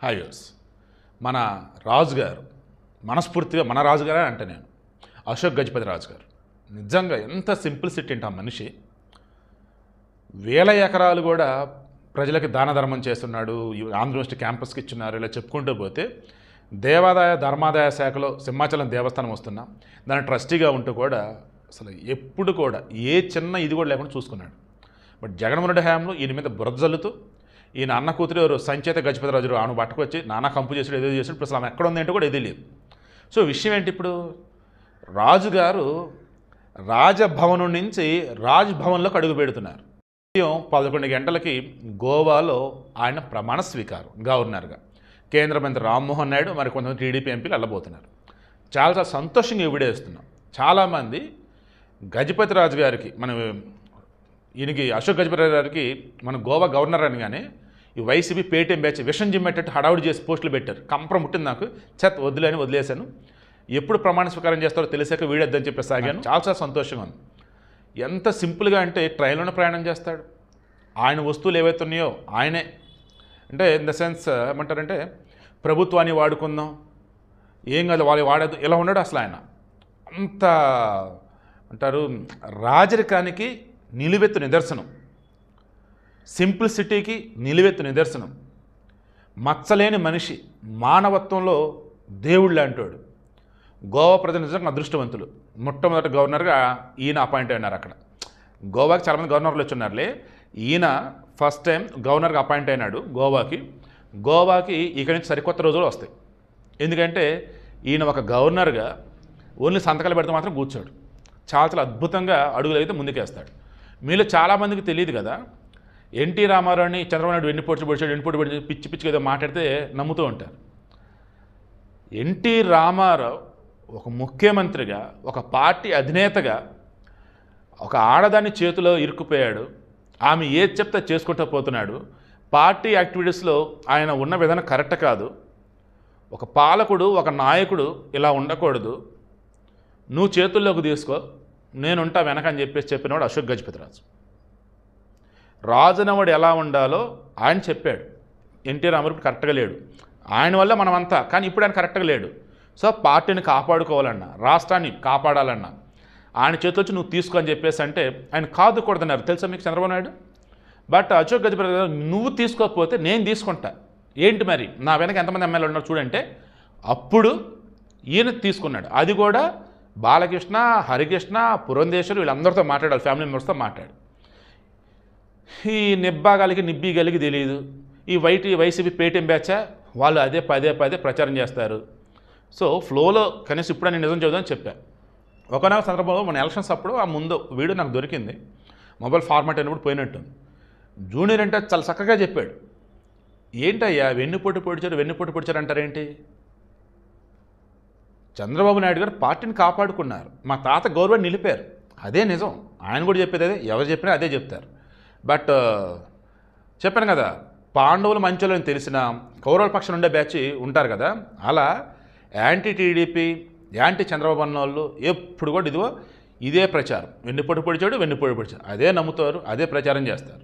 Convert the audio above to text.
Hi viewers. మన రాజుగారు మనస్ఫూర్తిగా మన రాజుగారే అంటే నేను అశోక్ గజపతి రాజు గారు నిజంగా ఎంత సింప్లిసిటీ అంటే ఆ మనిషి వేల ఎకరాలు కూడా ప్రజలకి దాన ధర్మం చేస్తున్నాడు. ఆంధ్ర యూనివర్సిటీ క్యాంపస్కి ఇచ్చున్నారు. ఇలా చెప్పుకుంటూ పోతే దేవాదాయ ధర్మాదాయ శాఖలో సింహాచలం దేవస్థానం వస్తున్నా దాని ట్రస్టీగా ఉంటూ కూడా అసలు ఎప్పుడు కూడా ఏ చిన్న ఇది కూడా లేకుండా చూసుకున్నాడు. బట్ జగన్మోహన్ రెడ్డి హయాంలో ఈయన మీద బురద జల్లుతూ ఈయన అన్న కూతురు ఎవరు సంచేత గజపతి రాజు ఆమెను పట్టుకొచ్చి నానా కంపు చేసాడు, ఏదో చేసాడు. ఇప్పుడు అసలు ఆమె ఎక్కడ ఉందంటే కూడా ఏదీ లేదు. సో విషయం ఏంటి, ఇప్పుడు రాజుగారు రాజభవనం నుంచి రాజ్భవన్లోకి అడుగు పెడుతున్నారు. ఉదయం 11 గంటలకి గోవాలో ఆయన ప్రమాణ స్వీకారం గవర్నర్గా. కేంద్ర మంత్రి రామ్మోహన్ నాయుడు మరి కొంతమంది టీడీపీ ఎంపీలు వెళ్ళబోతున్నారు. చాలా సంతోషంగా ఇవిడేస్తున్నాం. చాలామంది గజపతి రాజు గారికి ఈయనకి అశోక్ గజపతి రాజు గారికి మన గోవా గవర్నర్ అనగానే ఈ వైసీపీ పేటీఎం బ్యాచ్ విషం జిమ్మేటట్టు హడావుడి చేసి పోస్టులు పెట్టారు. కంపరం ముట్టింది నాకు. వదిలేని వదిలేశాను. ఎప్పుడు ప్రమాణ స్వీకారం చేస్తారో తెలిసాక వీడొద్దని చెప్పి సాగాను. చాలా సంతోషంగా ఉంది. ఎంత సింపుల్గా అంటే ట్రైన్లోనే ప్రయాణం చేస్తాడు. ఆయన వస్తువులు ఏవైతే ఉన్నాయో ఆయనే, అంటే ఇన్ ద సెన్స్ ఏమంటారంటే ప్రభుత్వాన్ని వాడుకుందాం, ఏం కాదు వాళ్ళు వాడద్దు, ఇలా ఉన్నాడు అసలు ఆయన. అంత అంటారు రాజరికానికి నిలువెత్తు నిదర్శనం, సింప్లిసిటీకి నిలువెత్తు నిదర్శనం, మచ్చలేని మనిషి, మానవత్వంలో దేవుళ్ళు అంటాడు. గోవా ప్రజలు నిజంగా అదృష్టవంతులు. మొట్టమొదటి గవర్నర్గా ఈయన అపాయింట్ అయినారు. అక్కడ గోవాకి చాలామంది గవర్నర్లు వచ్చున్నారులే, ఈయన ఫస్ట్ టైం గవర్నర్గా అపాయింట్ అయినాడు గోవాకి ఇక్కడి నుంచి సరికొత్త రోజులు వస్తాయి. ఎందుకంటే ఈయన ఒక గవర్నర్గా ఓన్లీ సంతకాలు పెడితే మాత్రం కూర్చోడు. చాలా అద్భుతంగా అడుగులు అయితే ముందుకేస్తాడు. మీలో చాలామందికి తెలియదు కదా, ఎన్టీ రామారావుని చంద్రబాబు నాయుడు వెన్నుపోటు పొడిచాడు పిచ్చి పిచ్చిగా ఏదో మాట్లాడితే నమ్ముతూ ఉంటారు. ఎన్టీ రామారావు ఒక ముఖ్యమంత్రిగా, ఒక పార్టీ అధినేతగా ఒక ఆడదాని చేతిలో ఇరుక్కుపోయాడు. ఆమె ఏది చెప్తే చేసుకుంటూ పోతున్నాడు. పార్టీ యాక్టివిటీస్లో ఆయన ఉన్న విధానం కరెక్ట్ కాదు. ఒక పాలకుడు, ఒక నాయకుడు ఇలా ఉండకూడదు, నువ్వు చేతుల్లోకి తీసుకో, నేనుంటా వెనకని చెప్పినవాడు అశోక్ గజపతి రాజు. రాజునవాడు ఎలా ఉండాలో ఆయన చెప్పాడు. ఎన్టీ రామారావు కరెక్ట్గా లేడు, ఆయన వల్ల మనమంతా, కానీ ఇప్పుడు ఆయన కరెక్ట్గా లేడు. సో పార్టీని కాపాడుకోవాలన్నా, రాష్ట్రాన్ని కాపాడాలన్నా ఆయన చేతిలో వచ్చి నువ్వు తీసుకో అని చెప్పేసి అంటే ఆయన కాదుకూడదన్నారు. తెలుసా మీకు చంద్రబాబు నాయుడు? బట్ అశోక్ గజపతి రాజు నువ్వు తీసుకోకపోతే నేను తీసుకుంటా, ఏంటి మరి నా వెనక ఎంతమంది ఎమ్మెల్యేలు ఉన్నారు చూడంటే అప్పుడు ఈయన తీసుకున్నాడు. అది కూడా బాలకృష్ణ, హరికృష్ణ, పురంధేశ్వరు వీళ్ళందరితో మాట్లాడాలి, ఫ్యామిలీ మెంబర్స్తో మాట్లాడు. ఈ నిబ్బాగాలికి నిబ్బీగాలికి తెలియదు. ఈ వైసీపీ పేటీఎం బ్యాచా వాళ్ళు అదే పదే ప్రచారం చేస్తారు. సో ఫ్లోలో కనీసం ఇప్పుడు నేను నిజం చెబుదామని చెప్పాను. ఒకనొక సందర్భంలో మన ఎలక్షన్స్ అప్పుడు ఆ ముందు వీడియో నాకు దొరికింది, మొబైల్ ఫార్మాట్ అయినప్పుడు పోయినట్టు. జూనియర్ అంటే చాలా చక్కగా చెప్పాడు. ఏంటయ్యా వెన్నుపోటు పొడిచారు అంటారేంటి? చంద్రబాబు నాయుడు గారు పార్టీని కాపాడుకున్నారు, మా తాత గౌరవాన్ని నిలిపారు, అదే నిజం. ఆయన కూడా చెప్పేది అదే, ఎవరు చెప్పినా అదే చెప్తారు. బట్ చెప్పాను కదా, పాండవులు మంచోళ్ళని తెలిసిన కౌరవుల పక్షం ఉండే బ్యాచ్ ఉంటారు కదా, అలా యాంటీ టీడీపీ, యాంటీ చంద్రబాబు అన్న వాళ్ళు ఎప్పుడు కూడా ఇదే ప్రచారం, వెన్నుపోటు పొడిచాడు అదే నమ్ముతారు, అదే ప్రచారం చేస్తారు.